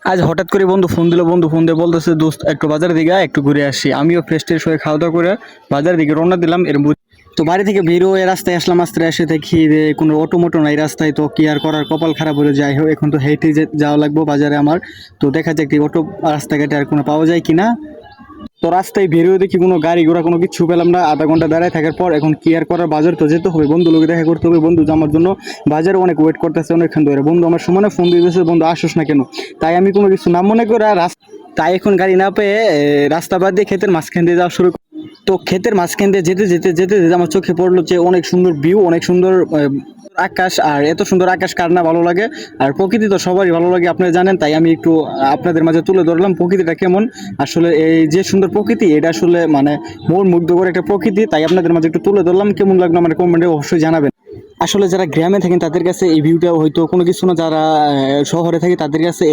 আজ হঠাৎ করে বন্ধু ফোন দিল, বন্ধু ফোন দিয়ে বলতেছে দোস্ত একটু বাজারের দিকে আয়, একটু ঘুরে আসি। আমিও ফ্রেশ ট্রেশ হয়ে খাওয়া দাওয়া করে বাজারের দিকে রওনা দিলাম। তো বাড়ি থেকে বের হয়ে রাস্তায় আসলাম, আস্তে এসে দেখি যে কোনো অটো মোটো নাই রাস্তায়। তো কি আর করার, কপাল খারাপ হলে যাই হোক, এখন তো হেঁটে যাওয়া লাগবে বাজারে আমার। তো দেখা যাক কি অটো রাস্তাঘাটে আর কোনো পাওয়া যায় কিনা। তো রাস্তায় বেরিয়ে দেখি কোনো গাড়ি ঘোড়া কোনো কিছু পেলাম না। আধা ঘন্টা দাঁড়ায় থাকার পর এখন কি আর করার, বাজার তো যেতে হবে, বন্ধু লোকে দেখা করতে হবে। বন্ধু তো আমার জন্য বাজারে অনেক ওয়েট করতেছে অনেকক্ষণ ধরে। বন্ধু আমার সমানে ফোন দিতেছে, বন্ধু আসোস না কেন। তাই আমি কোনো কিছু না মনে করে তাই এখন গাড়ি না পেয়ে রাস্তা বাদ দিয়ে ক্ষেতের মাঝখান দিয়ে যাওয়া শুরু। তো ক্ষেতের মাঝখান দিয়ে যেতে যেতে যেতে যেতে আমার চোখে পড়লো যে অনেক সুন্দর ভিউ, অনেক সুন্দর আকাশ। আর এত সুন্দর আকাশ কার না ভালো লাগে। আর প্রকৃতি তো সবারই ভালো লাগে, আপনারা জানেন। তাই আমি একটু আপনাদের মাঝে তুলে ধরলাম প্রকৃতিটা কেমন। আসলে এই যে সুন্দর প্রকৃতি, এটা আসলে মানে মন মুগ্ধ করে একটা প্রকৃতি। তাই আপনাদের মাঝে একটু তুলে ধরলাম। কেমন লাগলো আমার কমেন্টে অবশ্যই জানাবেন। আসলে যারা গ্রামে থাকেন তাদের কাছে এই ভিউটা হয়তো কোনো কিছু না, যারা শহরে থাকে তাদের কাছে